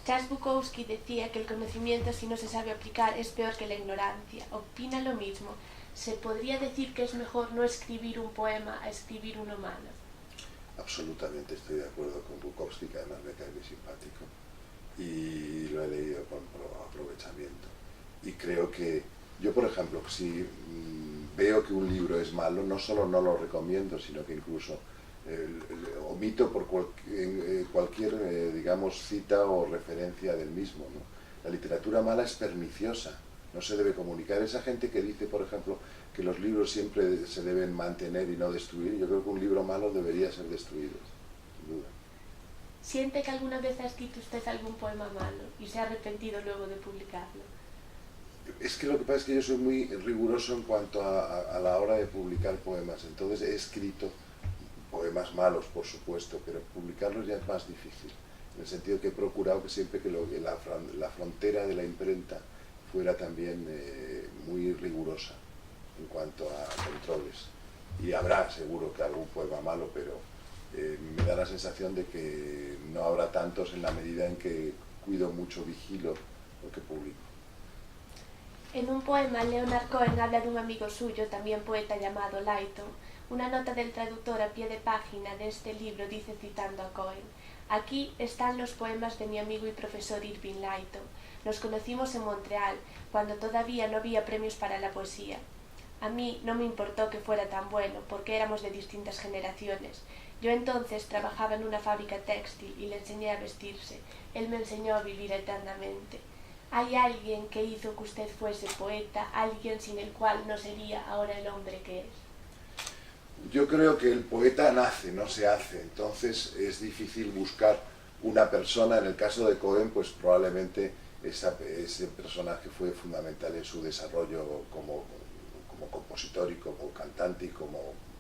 Charles Bukowski decía que el conocimiento, si no se sabe aplicar, es peor que la ignorancia. Opina lo mismo. ¿Se podría decir que es mejor no escribir un poema a escribir uno malo? Absolutamente estoy de acuerdo con Bukowski, que además me cae muy simpático, y lo he leído con aprovechamiento. Y creo que yo, por ejemplo, si veo que un libro es malo, no solo no lo recomiendo, sino que incluso omito por cualquier digamos, cita o referencia del mismo, ¿no? La literatura mala es perniciosa, no se debe comunicar. Esa gente que dice, por ejemplo, que los libros siempre se deben mantener y no destruir, yo creo que un libro malo debería ser destruido, sin duda. ¿Siente que alguna vez ha escrito usted algún poema malo y se ha arrepentido luego de publicarlo? Es que lo que pasa es que yo soy muy riguroso en cuanto a la hora de publicar poemas, entonces he escrito poemas malos, por supuesto, pero publicarlos ya es más difícil, en el sentido que he procurado que siempre que la frontera de la imprenta fuera también muy rigurosa en cuanto a controles. Y habrá seguro que algún poema malo, pero me da la sensación de que no habrá tantos en la medida en que cuido mucho, vigilo lo que publico. En un poema, Leonard Cohen habla de un amigo suyo, también poeta, llamado Lighton. Una nota del traductor a pie de página de este libro dice, citando a Cohen: «Aquí están los poemas de mi amigo y profesor Irving Lighton. Nos conocimos en Montreal, cuando todavía no había premios para la poesía. A mí no me importó que fuera tan bueno, porque éramos de distintas generaciones. Yo entonces trabajaba en una fábrica textil y le enseñé a vestirse. Él me enseñó a vivir eternamente. Hay alguien que hizo que usted fuese poeta, alguien sin el cual no sería ahora el hombre que es». Yo creo que el poeta nace, no se hace, entonces es difícil buscar una persona. En el caso de Cohen, pues probablemente ese personaje fue fundamental en su desarrollo como compositor y como cantante y como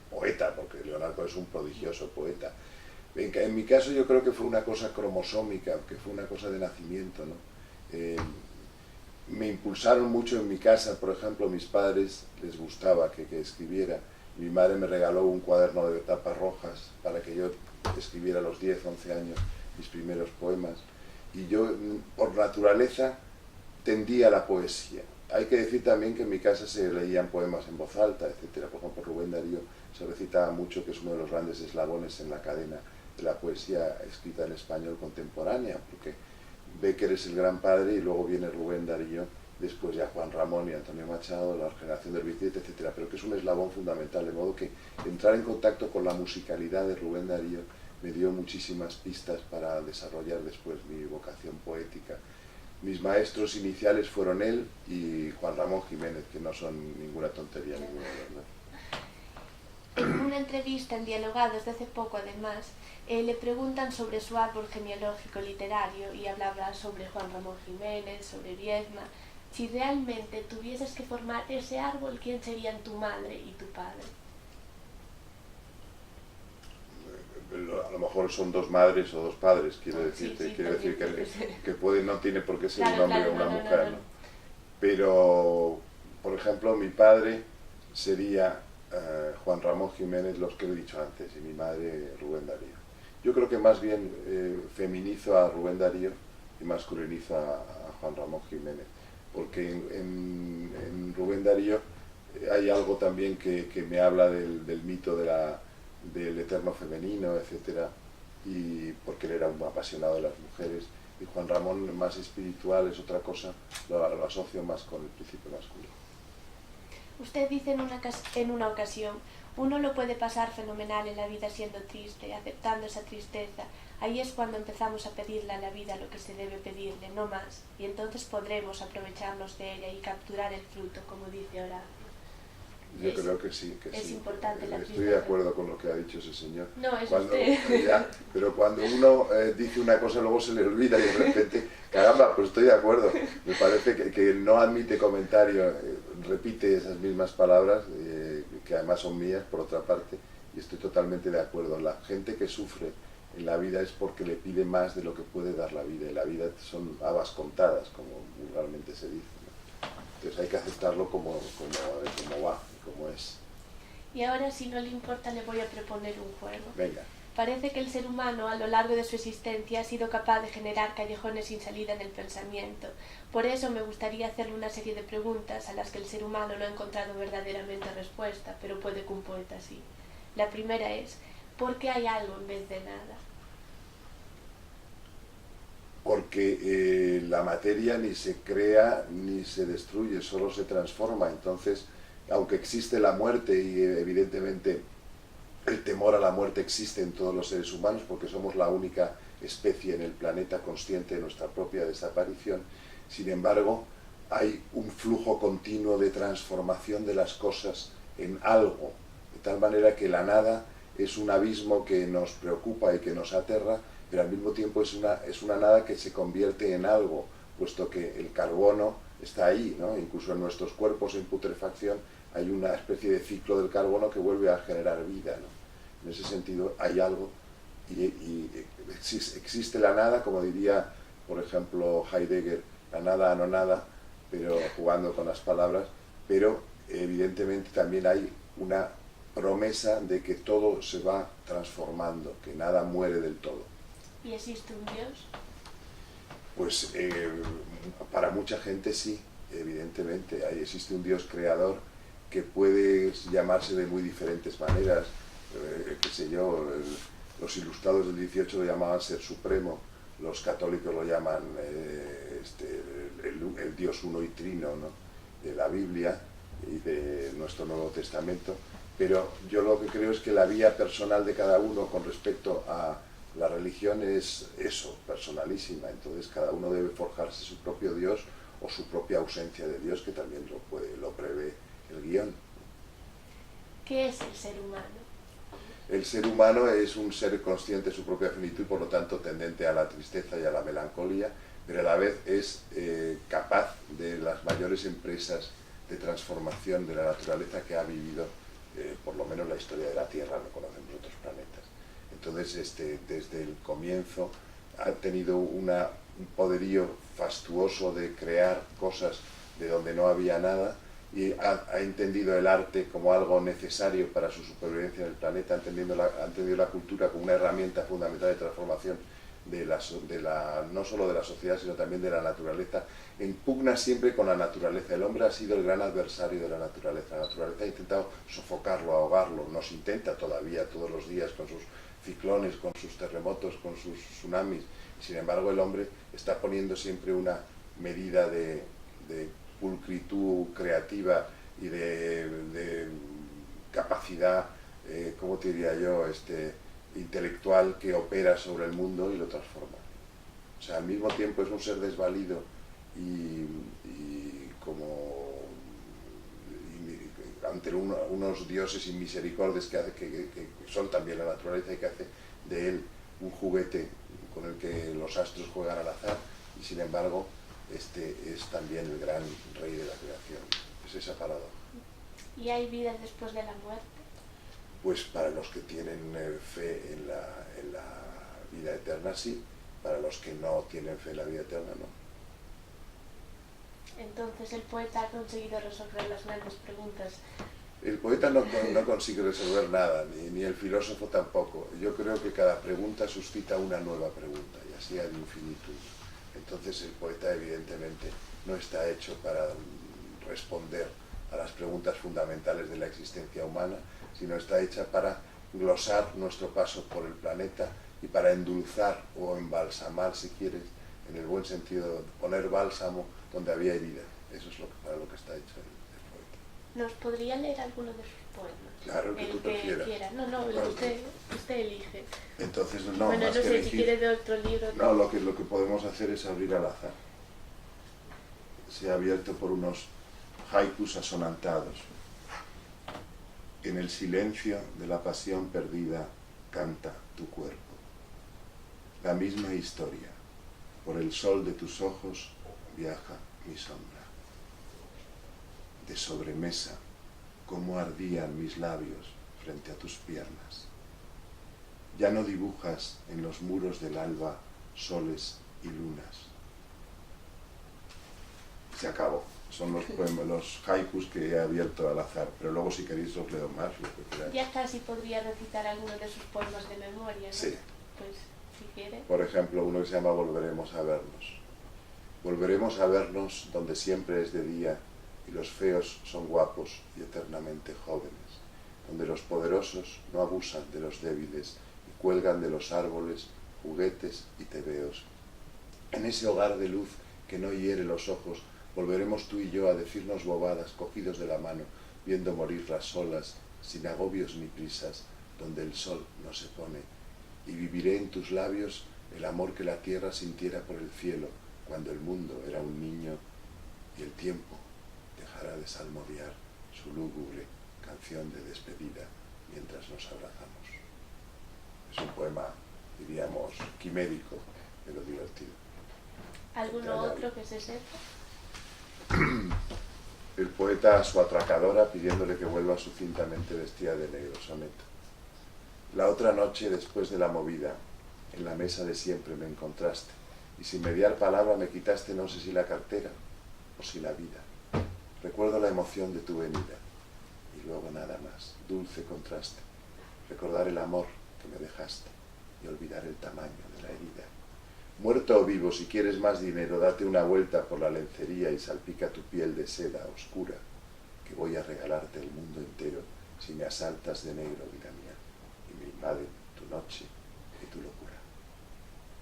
poeta, porque Leonard Cohen es un prodigioso poeta. En mi caso yo creo que fue una cosa cromosómica, que fue una cosa de nacimiento, ¿no? Me impulsaron mucho en mi casa, por ejemplo, mis padres les gustaba que escribiera. Mi madre me regaló un cuaderno de tapas rojas para que yo escribiera a los 10, 11 años mis primeros poemas. Y yo, por naturaleza, tendía a la poesía. Hay que decir también que en mi casa se leían poemas en voz alta, etc. Por ejemplo, Rubén Darío se recitaba mucho, que es uno de los grandes eslabones en la cadena de la poesía escrita en español contemporánea, porque ve que eres el gran padre y luego viene Rubén Darío, después ya Juan Ramón y Antonio Machado, la generación del 27, etc., pero que es un eslabón fundamental, de modo que entrar en contacto con la musicalidad de Rubén Darío me dio muchísimas pistas para desarrollar después mi vocación poética. Mis maestros iniciales fueron él y Juan Ramón Jiménez, que no son ninguna tontería, ninguna verdad. En una entrevista en Dialogados de hace poco, además, le preguntan sobre su árbol genealógico literario y hablaba sobre Juan Ramón Jiménez, sobre Viedma. Si realmente tuvieses que formar ese árbol, ¿quién serían tu madre y tu padre? A lo mejor son dos madres o dos padres, quiero decirte, sí, quiero decir que puede, no tiene por qué ser claro, un hombre claro, o una no, mujer, no. Pero, por ejemplo, mi padre sería Juan Ramón Jiménez, los que he dicho antes, y mi madre Rubén Darío. Yo creo que más bien feminizo a Rubén Darío y masculinizo a Juan Ramón Jiménez, porque en Rubén Darío hay algo también que me habla del mito del eterno femenino, etcétera, y porque él era un apasionado de las mujeres, y Juan Ramón, más espiritual, es otra cosa, lo asocio más con el principio masculino. Usted dice en una ocasión: uno lo puede pasar fenomenal en la vida siendo triste, aceptando esa tristeza. Ahí es cuando empezamos a pedirle a la vida lo que se debe pedirle, no más, y entonces podremos aprovecharnos de ella y capturar el fruto, como dice Horacio. Yo creo que sí, que es sí. importante la Estoy de acuerdo con lo que ha dicho ese señor. No, es usted. Pero cuando uno dice una cosa, luego se le olvida y de repente, caramba, pues estoy de acuerdo. Me parece que no admite comentario, repite esas mismas palabras, que además son mías, por otra parte, y estoy totalmente de acuerdo. La gente que sufre en la vida es porque le pide más de lo que puede dar la vida, y la vida son habas contadas, como vulgarmente se dice, ¿no? Entonces hay que aceptarlo como va, como es. Y ahora, si no le importa, le voy a proponer un juego. Venga. Parece que el ser humano a lo largo de su existencia ha sido capaz de generar callejones sin salida en el pensamiento. Por eso me gustaría hacerle una serie de preguntas a las que el ser humano no ha encontrado verdaderamente respuesta, pero puede que un poeta sí. La primera es, ¿por qué hay algo en vez de nada? Porque la materia ni se crea ni se destruye, solo se transforma. Entonces, aunque existe la muerte y evidentemente el temor a la muerte existe en todos los seres humanos porque somos la única especie en el planeta consciente de nuestra propia desaparición, sin embargo, hay un flujo continuo de transformación de las cosas en algo, de tal manera que la nada es un abismo que nos preocupa y que nos aterra, pero al mismo tiempo es una nada que se convierte en algo, puesto que el carbono está ahí, ¿no? Incluso en nuestros cuerpos en putrefacción hay una especie de ciclo del carbono que vuelve a generar vida, ¿no? En ese sentido hay algo y existe la nada, como diría, por ejemplo, Heidegger, la nada anonada, pero jugando con las palabras, pero evidentemente también hay una promesa de que todo se va transformando, que nada muere del todo. ¿Y existe un Dios? Pues para mucha gente sí, evidentemente. Existe un Dios creador que puede llamarse de muy diferentes maneras. Qué sé yo, los ilustrados del 18 lo llamaban Ser Supremo, los católicos lo llaman el Dios uno y trino, ¿no? De la Biblia y de nuestro Nuevo Testamento. Pero yo lo que creo es que la vía personal de cada uno con respecto a la religión es eso, personalísima. Entonces cada uno debe forjarse su propio Dios o su propia ausencia de Dios, que también lo prevé el guión. ¿Qué es el ser humano? El ser humano es un ser consciente de su propia finitud y por lo tanto tendente a la tristeza y a la melancolía, pero a la vez es capaz de las mayores empresas de transformación de la naturaleza que ha vivido, por lo menos la historia de la Tierra, no conocemos otros planetas. Entonces, desde el comienzo ha tenido un poderío fastuoso de crear cosas de donde no había nada, y ha entendido el arte como algo necesario para su supervivencia en el planeta, ha entendido la cultura como una herramienta fundamental de transformación no solo de la sociedad, sino también de la naturaleza. En pugna siempre con la naturaleza. El hombre ha sido el gran adversario de la naturaleza. La naturaleza ha intentado sofocarlo, ahogarlo, nos intenta todavía todos los días con sus ciclones, con sus terremotos, con sus tsunamis. Sin embargo, el hombre está poniendo siempre una medida de pulcritud creativa y de capacidad, ¿cómo te diría yo?, intelectual, que opera sobre el mundo y lo transforma. O sea, al mismo tiempo es un ser desvalido y ante unos dioses inmisericordes que son también la naturaleza y que hace de él un juguete con el que los astros juegan al azar, y sin embargo es también el gran rey de la creación. Es esa paradoja. ¿Y hay vida después de la muerte? Pues para los que tienen fe en la vida eterna, sí. Para los que no tienen fe en la vida eterna, no. Entonces el poeta ha conseguido resolver las grandes preguntas. El poeta no consigue resolver nada, ni el filósofo tampoco. Yo creo que cada pregunta suscita una nueva pregunta, y así ad infinitum. Entonces el poeta evidentemente no está hecho para responder a las preguntas fundamentales de la existencia humana, sino está hecha para glosar nuestro paso por el planeta y para endulzar o embalsamar, si quieres, en el buen sentido, de poner bálsamo donde había herida. Eso es para lo que está hecho el poeta. ¿Nos podría leer alguno de sus poemas? Claro, que tú prefieras. No, usted elige. Entonces, no, bueno, más no que sé, elegir, si quiere de otro libro. No, lo que podemos hacer es abrir al azar. Se ha abierto por unos haikus asonantados. En el silencio de la pasión perdida canta tu cuerpo. La misma historia. Por el sol de tus ojos viaja mi sombra. De sobremesa, cómo ardían mis labios frente a tus piernas. Ya no dibujas en los muros del alba soles y lunas. Se acabó. Son los haikus que he abierto al azar, pero luego si queréis os leo más, lo que queráis. Ya casi podría recitar alguno de sus poemas de memoria, ¿no? Sí. Pues, si quiere. Por ejemplo, uno que se llama Volveremos a vernos. Volveremos a vernos donde siempre es de día y los feos son guapos y eternamente jóvenes, donde los poderosos no abusan de los débiles y cuelgan de los árboles juguetes y tebeos. En ese hogar de luz que no hiere los ojos, volveremos tú y yo a decirnos bobadas, cogidos de la mano, viendo morir las olas, sin agobios ni prisas, donde el sol no se pone, y viviré en tus labios el amor que la tierra sintiera por el cielo, cuando el mundo era un niño, y el tiempo dejará de salmodiar su lúgubre canción de despedida mientras nos abrazamos. Es un poema, diríamos, quimérico, pero divertido. ¿Alguno otro que se sepa? El poeta a su atracadora pidiéndole que vuelva sucintamente vestida de negro, soneto. La otra noche, después de la movida, en la mesa de siempre me encontraste, y sin mediar palabra me quitaste no sé si la cartera o si la vida. Recuerdo la emoción de tu venida, y luego nada más, dulce contraste, recordar el amor que me dejaste, y olvidar el tamaño de la herida. Muerto o vivo, si quieres más dinero, date una vuelta por la lencería y salpica tu piel de seda oscura, que voy a regalarte el mundo entero si me asaltas de negro, vida mía, y me invaden tu noche y tu locura.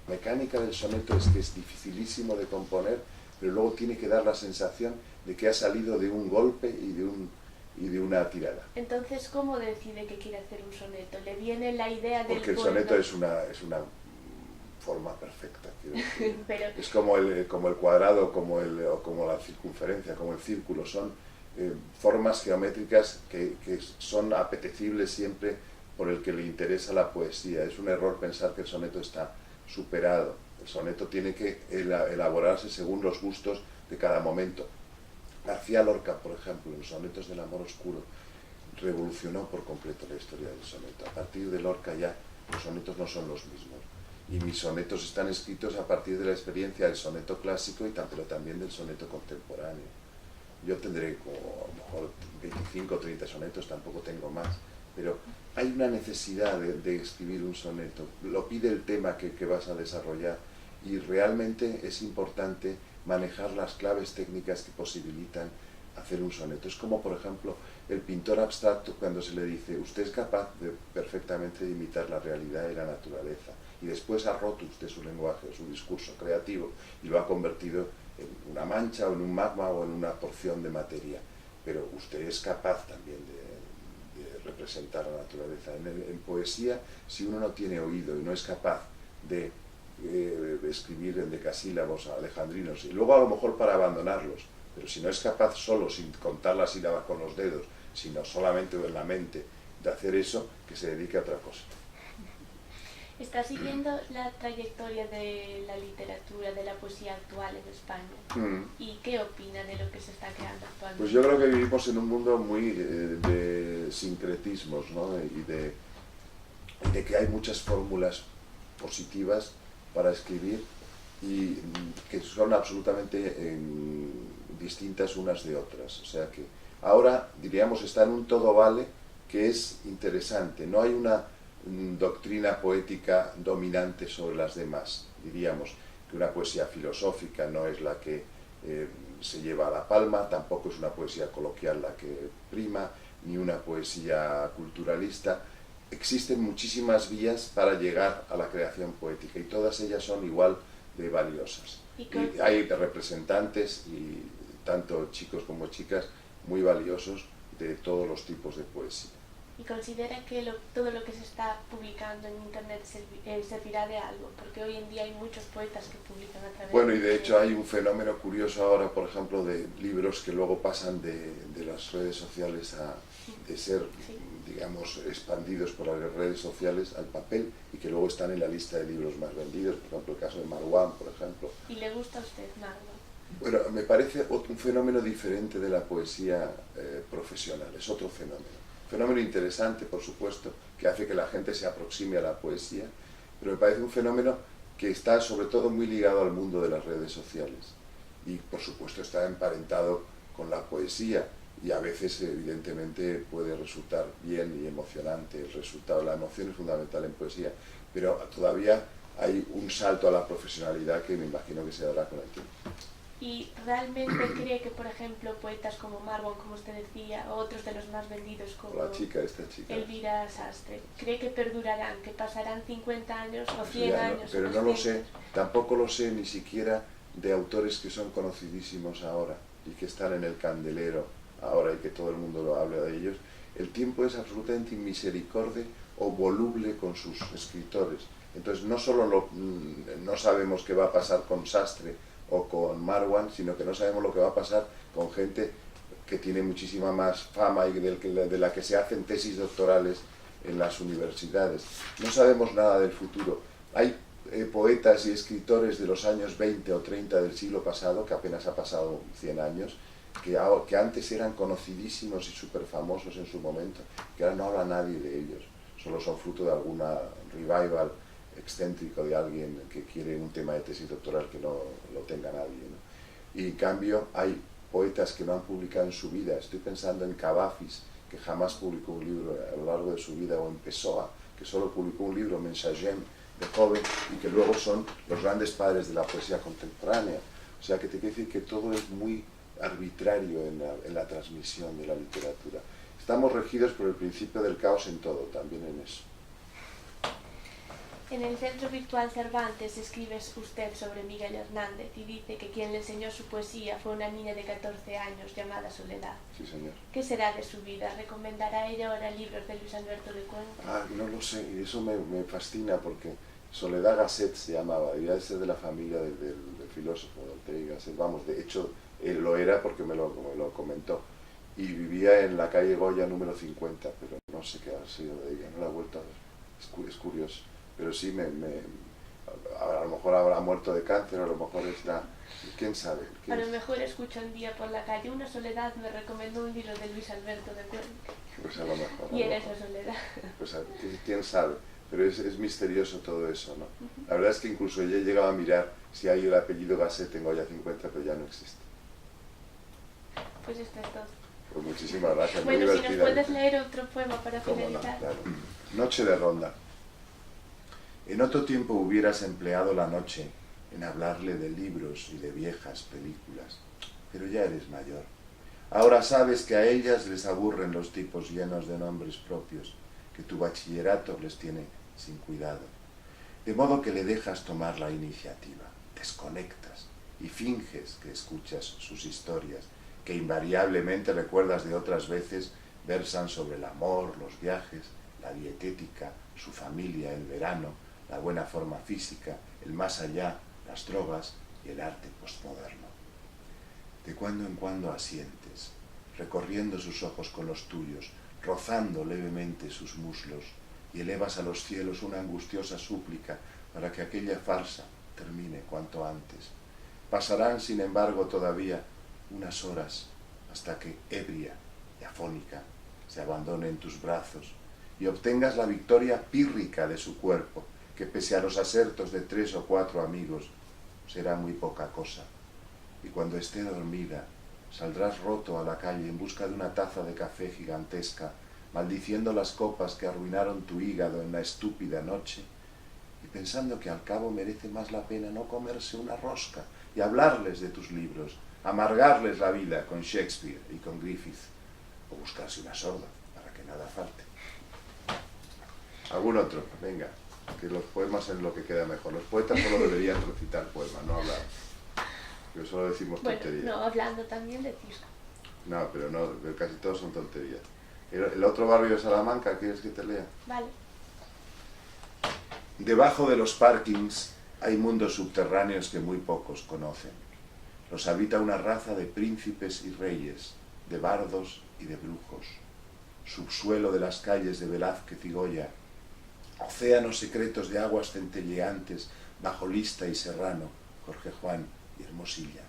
La mecánica del soneto es que es dificilísimo de componer, pero luego tiene que dar la sensación de que ha salido de un golpe y de una tirada. Entonces, ¿cómo decide que quiere hacer un soneto? ¿Le viene la idea del Porque el poema? soneto es una forma perfecta. Pero... Es como el cuadrado, o como la circunferencia, como el círculo. Son formas geométricas que son apetecibles siempre por el que le interesa la poesía. Es un error pensar que el soneto está superado. El soneto tiene que elaborarse según los gustos de cada momento. García Lorca, por ejemplo, en los sonetos del amor oscuro, revolucionó por completo la historia del soneto. A partir de Lorca ya los sonetos no son los mismos. Y mis sonetos están escritos a partir de la experiencia del soneto clásico, pero también del soneto contemporáneo. Yo tendré como a lo mejor 25 o 30 sonetos, tampoco tengo más, pero hay una necesidad de escribir un soneto. Lo pide el tema que vas a desarrollar y realmente es importante manejar las claves técnicas que posibilitan hacer un soneto. Es como, por ejemplo, el pintor abstracto cuando se le dice usted es capaz perfectamente de imitar la realidad y la naturaleza, y después ha roto usted su lenguaje, su discurso creativo, y lo ha convertido en una mancha o en un magma o en una porción de materia, pero usted es capaz también de representar la naturaleza. En poesía, si uno no tiene oído y no es capaz de escribir en decasílabos alejandrinos, y luego a lo mejor para abandonarlos, pero si no es capaz solo, sin contar las sílabas con los dedos, sino solamente en la mente, de hacer eso, que se dedique a otra cosa. ¿Está siguiendo la trayectoria de la literatura, de la poesía actual en España? ¿Y qué opina de lo que se está creando actualmente? Pues yo creo que vivimos en un mundo muy de sincretismos, ¿no? y de que hay muchas fórmulas positivas para escribir y que son absolutamente distintas unas de otras. O sea que ahora, diríamos, está en un todo vale que es interesante. No hay una doctrina poética dominante sobre las demás. Diríamos que una poesía filosófica no es la que se lleva a la palma, tampoco es una poesía coloquial la que prima, ni una poesía culturalista. Existen muchísimas vías para llegar a la creación poética y todas ellas son igual de valiosas. Y hay representantes, y tanto chicos como chicas, muy valiosos de todos los tipos de poesía. ¿Y considera que todo lo que se está publicando en Internet servirá de algo? Porque hoy en día hay muchos poetas que publican a través Bueno, y de hecho hay un fenómeno curioso ahora, por ejemplo, de libros que luego pasan de las redes sociales de ser, digamos, expandidos por las redes sociales al papel y que luego están en la lista de libros más vendidos, por ejemplo, el caso de Marwan, por ejemplo. ¿Y le gusta a usted Marwan? Bueno, me parece un fenómeno diferente de la poesía profesional, es otro fenómeno. Fenómeno interesante, por supuesto, que hace que la gente se aproxime a la poesía, pero me parece un fenómeno que está sobre todo muy ligado al mundo de las redes sociales y por supuesto está emparentado con la poesía, y a veces evidentemente puede resultar bien y emocionante el resultado. La emoción es fundamental en poesía, pero todavía hay un salto a la profesionalidad que me imagino que se dará con el tiempo. ¿Y realmente cree que, por ejemplo, poetas como Marwan, como usted decía, o otros de los más vendidos como esta chica, Elvira Sastre, cree que perdurarán, que pasarán 50 años o 100 años? Pero no lo sé, tampoco lo sé ni siquiera de autores que son conocidísimos ahora y que están en el candelero ahora y que todo el mundo lo habla de ellos. El tiempo es absolutamente inmisericorde o voluble con sus escritores. Entonces no solo no sabemos qué va a pasar con Sastre o con Marwan, sino que no sabemos lo que va a pasar con gente que tiene muchísima más fama y de la que se hacen tesis doctorales en las universidades. No sabemos nada del futuro. Hay poetas y escritores de los años 20 o 30 del siglo pasado, que apenas ha pasado 100 años, que antes eran conocidísimos y súper famosos en su momento, que ahora no habla nadie de ellos, solo son fruto de alguna revival excéntrico de alguien que quiere un tema de tesis doctoral que no lo tenga nadie, ¿no? Y en cambio hay poetas que no han publicado en su vida. Estoy pensando en Cavafis, que jamás publicó un libro a lo largo de su vida, o en Pessoa, que solo publicó un libro, Mensagem, de joven, y que luego son los grandes padres de la poesía contemporánea. O sea, que te quiero decir que todo es muy arbitrario en la transmisión de la literatura. Estamos regidos por el principio del caos en todo, también en eso. En el Centro Virtual Cervantes escribe usted sobre Miguel Hernández y dice que quien le enseñó su poesía fue una niña de 14 años llamada Soledad. Sí, señor. ¿Qué será de su vida? ¿Recomendará ella ahora libros de Luis Alberto de Cuenca? No lo sé, y eso me fascina porque Soledad Gasset se llamaba, debía ser de la familia del filósofo de Ortega y Gasset. Vamos, de hecho, él lo era porque me lo comentó. Y vivía en la calle Goya número 50, pero no sé qué ha sido de ella, no la he vuelto a ver. Es curioso. Pero sí, a lo mejor habrá muerto de cáncer, a lo mejor está... ¿Quién sabe? A lo mejor escucho un día por la calle una Soledad me recomendó un libro de Luis Alberto de Cuenca. Pues a lo mejor. Y era esa Soledad. Pues quién sabe, pero es misterioso todo eso, ¿no? La verdad es que incluso ella llegaba a mirar si hay el apellido Gasset en Goya 50, pero ya no existe. Pues esto es todo. Pues muchísimas gracias. Bueno, si nos puedes leer otro poema para finalizar. No, claro. Noche de ronda. En otro tiempo hubieras empleado la noche en hablarle de libros y de viejas películas, pero ya eres mayor. Ahora sabes que a ellas les aburren los tipos llenos de nombres propios, que tu bachillerato les tiene sin cuidado. De modo que le dejas tomar la iniciativa, desconectas y finges que escuchas sus historias, que invariablemente recuerdas de otras veces, versan sobre el amor, los viajes, la dietética, su familia, el verano, la buena forma física, el más allá, las drogas y el arte postmoderno. De cuando en cuando asientes, recorriendo sus ojos con los tuyos, rozando levemente sus muslos, y elevas a los cielos una angustiosa súplica para que aquella farsa termine cuanto antes. Pasarán, sin embargo, todavía unas horas hasta que, ebria y afónica, se abandone en tus brazos y obtengas la victoria pírrica de su cuerpo, que pese a los asertos de 3 o 4 amigos, será muy poca cosa. Y cuando esté dormida, saldrás roto a la calle en busca de una taza de café gigantesca, maldiciendo las copas que arruinaron tu hígado en la estúpida noche, y pensando que al cabo merece más la pena no comerse una rosca y hablarles de tus libros, amargarles la vida con Shakespeare y con Griffith, o buscarse una sorda para que nada falte. ¿Algún otro? Venga. Que los poemas es lo que queda mejor. Los poetas solo deberían recitar poemas, no hablar. Pero solo decimos tonterías. Bueno, no, hablando también decir. No, pero no, casi todos son tonterías. El otro barrio de Salamanca, ¿quieres que te lea? Vale. Debajo de los parkings hay mundos subterráneos que muy pocos conocen. Los habita una raza de príncipes y reyes, de bardos y de brujos. Subsuelo de las calles de Velázquez y Goya, océanos secretos de aguas centelleantes bajo Lista y Serrano, Jorge Juan y Hermosilla,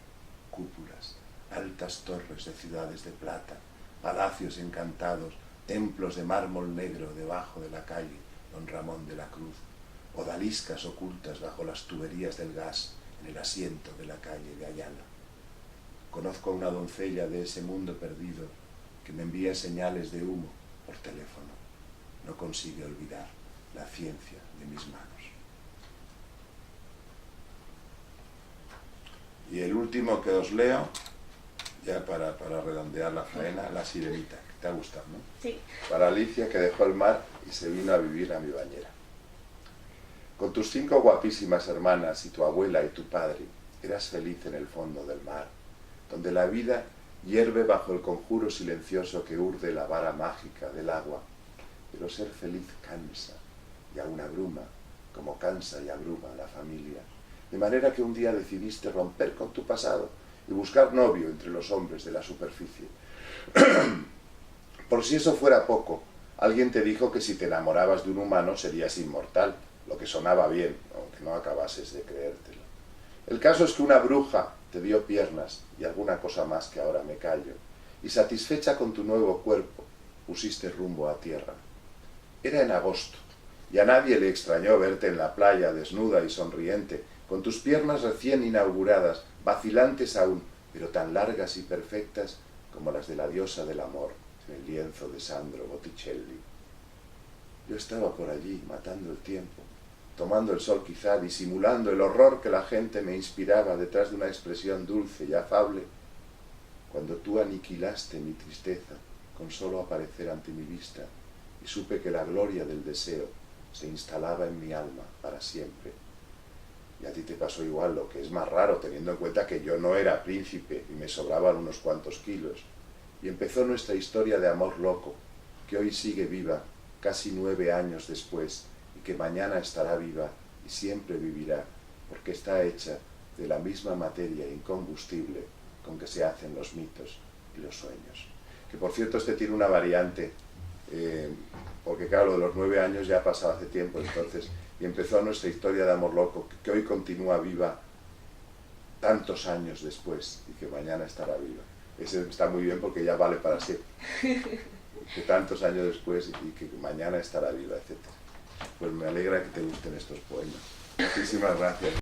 cúpulas, altas torres de ciudades de plata, palacios encantados, templos de mármol negro debajo de la calle Don Ramón de la Cruz, odaliscas ocultas bajo las tuberías del gas en el asiento de la calle de Ayala. Conozco a una doncella de ese mundo perdido que me envía señales de humo por teléfono. No consigue olvidar la ciencia de mis manos. Y el último que os leo, ya para redondear la faena, La Sirenita, que te ha gustado, ¿no? Sí. Para Alicia, que dejó el mar y se vino a vivir a mi bañera. Con tus 5 guapísimas hermanas y tu abuela y tu padre, eras feliz en el fondo del mar, donde la vida hierve bajo el conjuro silencioso que urde la vara mágica del agua. Pero ser feliz cansa y aún abruma, como cansa y abruma a la familia. De manera que un día decidiste romper con tu pasado y buscar novio entre los hombres de la superficie. Por si eso fuera poco, alguien te dijo que si te enamorabas de un humano serías inmortal, lo que sonaba bien, aunque no acabases de creértelo. El caso es que una bruja te dio piernas y alguna cosa más que ahora me callo, y satisfecha con tu nuevo cuerpo, pusiste rumbo a tierra. Era en agosto, y a nadie le extrañó verte en la playa, desnuda y sonriente, con tus piernas recién inauguradas, vacilantes aún, pero tan largas y perfectas como las de la diosa del amor en el lienzo de Sandro Botticelli. Yo estaba por allí, matando el tiempo, tomando el sol quizá, disimulando el horror que la gente me inspiraba detrás de una expresión dulce y afable, cuando tú aniquilaste mi tristeza con solo aparecer ante mi vista, y supe que la gloria del deseo se instalaba en mi alma para siempre. Y a ti te pasó igual, lo que es más raro, teniendo en cuenta que yo no era príncipe y me sobraban unos cuantos kilos. Y empezó nuestra historia de amor loco, que hoy sigue viva, casi 9 años después, y que mañana estará viva y siempre vivirá, porque está hecha de la misma materia incombustible con que se hacen los mitos y los sueños. Que por cierto este tiene una variante, porque claro, lo de los 9 años ya ha pasado hace tiempo, entonces, y empezó nuestra historia de amor loco, que hoy continúa viva tantos años después, y que mañana estará viva. Ese está muy bien porque ya vale para siempre. Que tantos años después y que mañana estará viva, etc. Pues me alegra que te gusten estos poemas. Muchísimas gracias.